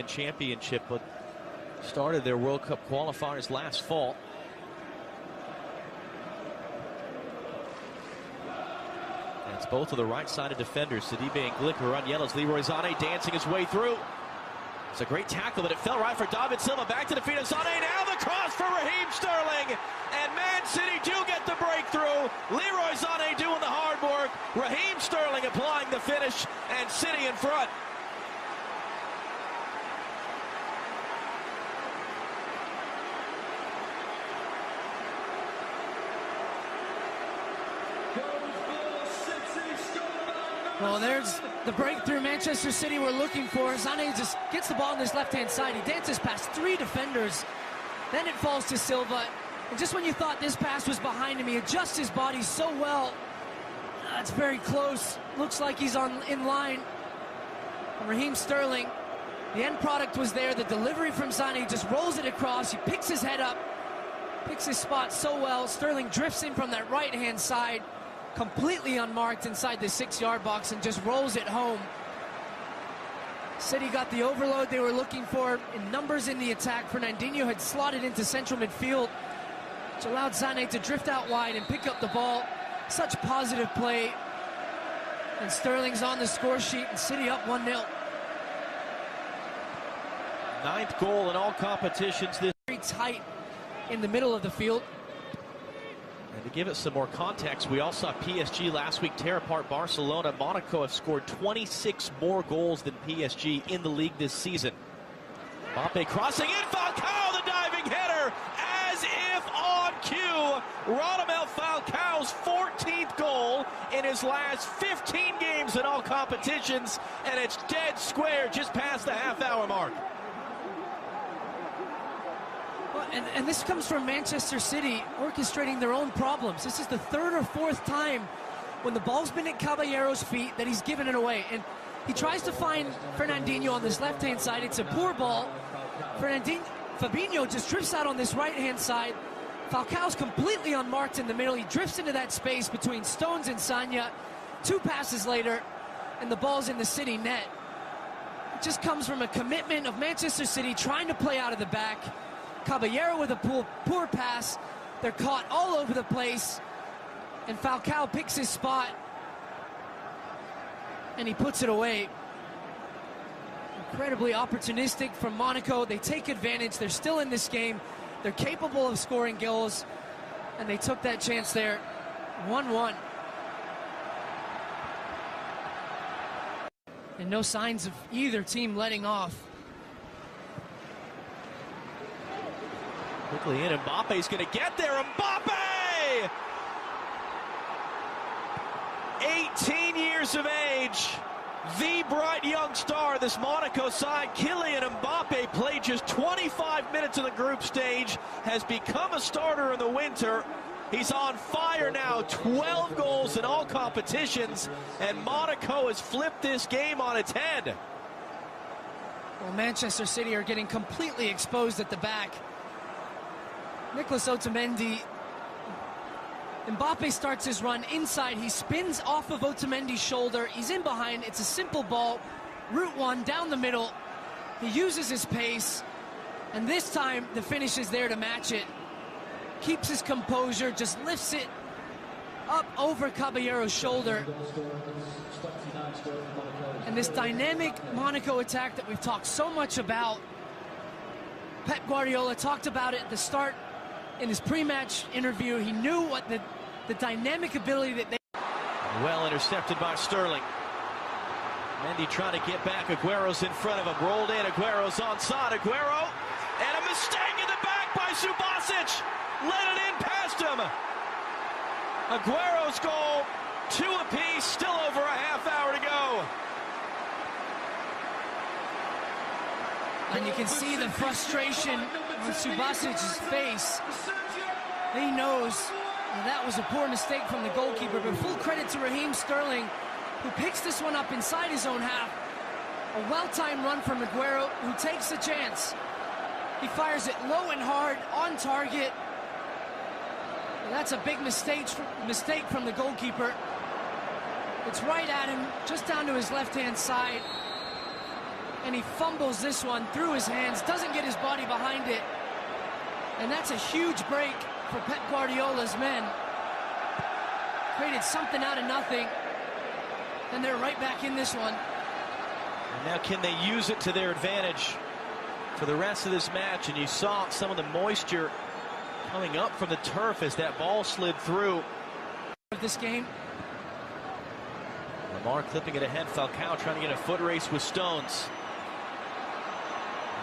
Championship, but started their World Cup qualifiers last fall. That's both of the right-sided defenders, Sidibe and Glicker on yellows. Leroy Sané dancing his way through. It's a great tackle, but it fell right for David Silva. Back to the feet of Sané. Now the cross for Raheem Sterling. And Man City do get the breakthrough. Leroy Sané doing the hard work. Raheem Sterling applying the finish, and City in front. Well, there's the breakthrough Manchester City were looking for. Sané just gets the ball on his left-hand side. He dances past three defenders. Then it falls to Silva. And just when you thought this pass was behind him, he adjusts his body so well. It's very close. Looks like he's in line. And Raheem Sterling, the end product was there. The delivery from Sané just rolls it across. He picks his head up, picks his spot so well. Sterling drifts in from that right-hand side, completely unmarked inside the 6-yard box, and just rolls it home. City got the overload they were looking for in numbers in the attack. Fernandinho had slotted into central midfield, which allowed Sané to drift out wide and pick up the ball. Such positive play. And Sterling's on the score sheet, and City up 1-0. 9th goal in all competitions. This very tight in the middle of the field. And to give it some more context, we all saw PSG last week tear apart Barcelona. Monaco have scored 26 more goals than PSG in the league this season. Mbappe crossing in, Falcao, the diving header, as if on cue. Radamel Falcao's 14th goal in his last 15 games in all competitions, and it's dead square just past the half-hour mark. And this comes from Manchester City orchestrating their own problems. This is the 3rd or 4th time when the ball's been at Caballero's feet that he's given it away. And he tries to find Fernandinho on this left-hand side. It's a poor ball. Fabinho just drifts out on this right-hand side. Falcao's completely unmarked in the middle. He drifts into that space between Stones and Sagna. 2 passes later, and the ball's in the City net. It just comes from a commitment of Manchester City trying to play out of the back. Caballero with a poor pass. They're caught all over the place, and Falcao picks his spot, and he puts it away. Incredibly opportunistic from Monaco. They take advantage. They're still in this game. They're capable of scoring goals, and they took that chance there. 1-1. And no signs of either team letting off. Quickly in, Mbappe's going to get there. Mbappe! 18 years of age, the bright young star of this Monaco side, Kylian Mbappe, played just 25 minutes in the group stage, has become a starter in the winter. He's on fire now, 12 goals in all competitions, and Monaco has flipped this game on its head. Well, Manchester City are getting completely exposed at the back. Nicolas Otamendi, Mbappe starts his run inside. He spins off of Otamendi's shoulder. He's in behind. It's a simple ball. Route 1 down the middle. He uses his pace, and this time the finish is there to match it. Keeps his composure, just lifts it up over Caballero's shoulder. And this dynamic Monaco attack that we've talked so much about, Pep Guardiola talked about it at the start in his pre-match interview. He knew what the dynamic ability that they... Well intercepted by Sterling. Mendy trying to get back. Aguero's in front of him. Rolled in. Aguero's onside. Aguero. And a mistake in the back by Subasic. Let it in past him. Aguero's goal. 2 apiece. Still over a half hour to go. And you can see the frustration on Subasic's face. He knows that was a poor mistake from the goalkeeper, but full credit to Raheem Sterling, who picks this one up inside his own half. A well-timed run from Aguero, who takes the chance. He fires it low and hard, on target. And that's a big mistake from the goalkeeper. It's right at him, just down to his left-hand side. and he fumbles this one through his hands, doesn't get his body behind it. And that's a huge break for Pep Guardiola's men. Created something out of nothing, and they're right back in this one. And now can they use it to their advantage for the rest of this match? And you saw some of the moisture coming up from the turf as that ball slid through. This game. Lamar clipping it ahead. Falcao trying to get a foot race with Stones.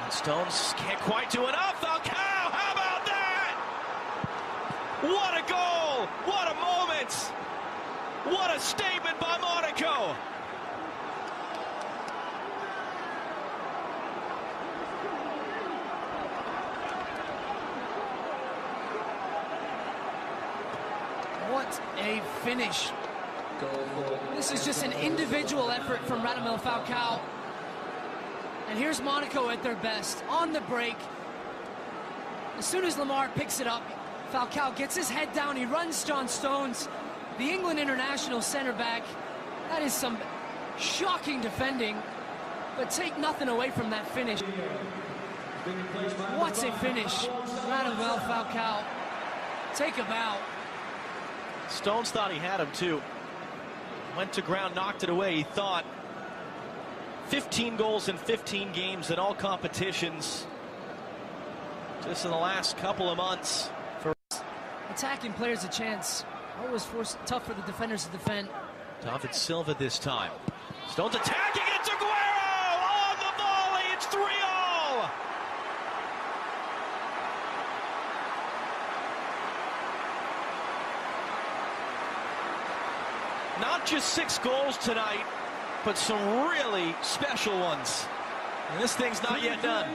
And Stones can't quite do enough. Falcao, how about that? What a goal! What a moment! What a statement by Monaco! What a finish. This is just an individual effort from Radamel Falcao. And here's Monaco at their best. On the break, as soon as Lamar picks it up, Falcao gets his head down, he runs John Stones, the England international center back. That is some shocking defending, but take nothing away from that finish. What's a finish? Radamel Falcao. Take a bow. Stones thought he had him too. Went to ground, knocked it away. He thought 15 goals in 15 games in all competitions just in the last couple of months. For attacking players a chance. Always tough for the defenders to defend. David Silva this time. Stones attacking. It's Aguero on the volley. It's 3-0. Not just 6 goals tonight, but some really special ones. And this thing's not yet done.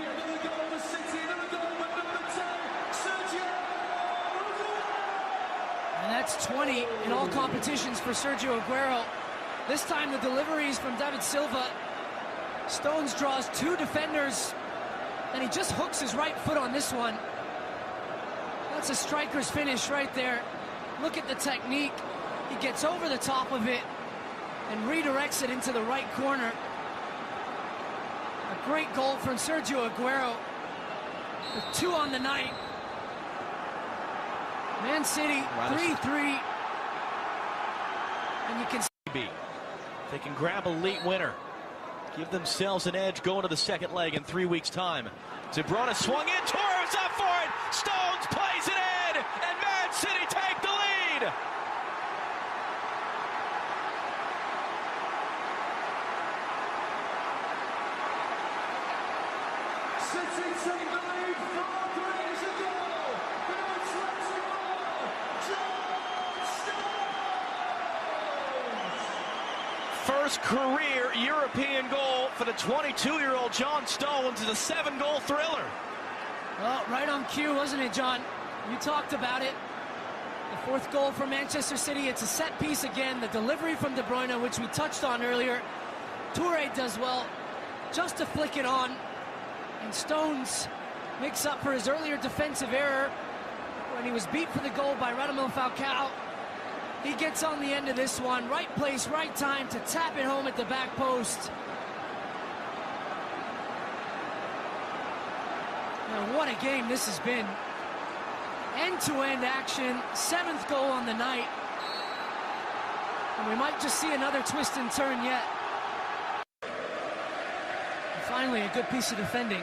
And that's 20 in all competitions for Sergio Aguero. This time the deliveries from David Silva. Stones draws 2 defenders, and he just hooks his right foot on this one. That's a striker's finish right there. Look at the technique. He gets over the top of it and redirects it into the right corner. A great goal from Sergio Aguero with 2 on the night. Man City 3-3. And you can see they can grab a late winner, give themselves an edge going to the second leg in 3 weeks' time. De Bruyne swung in, Torres up for it. Stones plays it in, and Man City take the lead. First career European goal for the 22-year-old John Stones is a 7-goal thriller. Well, right on cue, wasn't it, John? You talked about it. The 4th goal for Manchester City. It's a set piece again. The delivery from De Bruyne, which we touched on earlier. Toure does well just to flick it on. And Stones makes up for his earlier defensive error when he was beat for the goal by Radamel Falcao. He gets on the end of this one. Right place, right time to tap it home at the back post. And what a game this has been. End-to-end action. 7th goal on the night. And we might just see another twist and turn yet. And finally, a good piece of defending.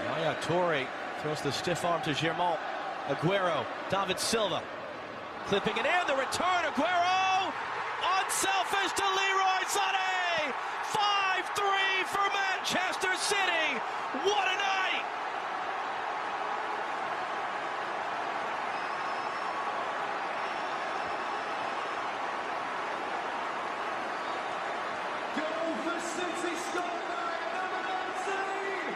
Yaya Toure throws the stiff arm to Germont. Aguero, David Silva. Clipping it in, the return, Aguero! Unselfish to Leroy Sané! 5-3 for Manchester City! What a night! Goal for City, Scotland, number 19,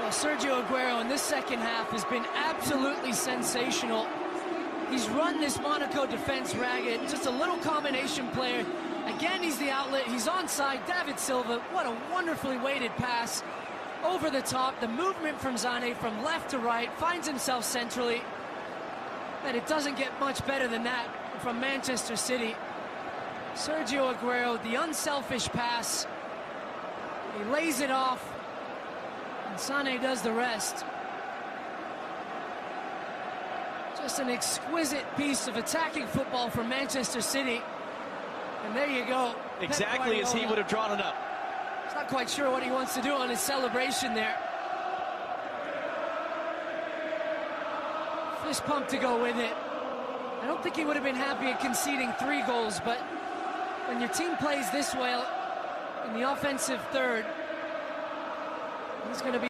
Well, Sergio Aguero in this second half has been absolutely sensational. He's run this Monaco defense ragged. Just a little combination player. Again, he's the outlet. He's onside. David Silva, what a wonderfully weighted pass. Over the top. The movement from Sané from left to right. Finds himself centrally. And it doesn't get much better than that from Manchester City. Sergio Aguero, the unselfish pass. He lays it off, and Sané does the rest. Just an exquisite piece of attacking football from Manchester City. And there you go. Exactly as he would have drawn it up. He's not quite sure what he wants to do on his celebration there. Fist pump to go with it. I don't think he would have been happy at conceding 3 goals, but when your team plays this well in the offensive third, he's going to be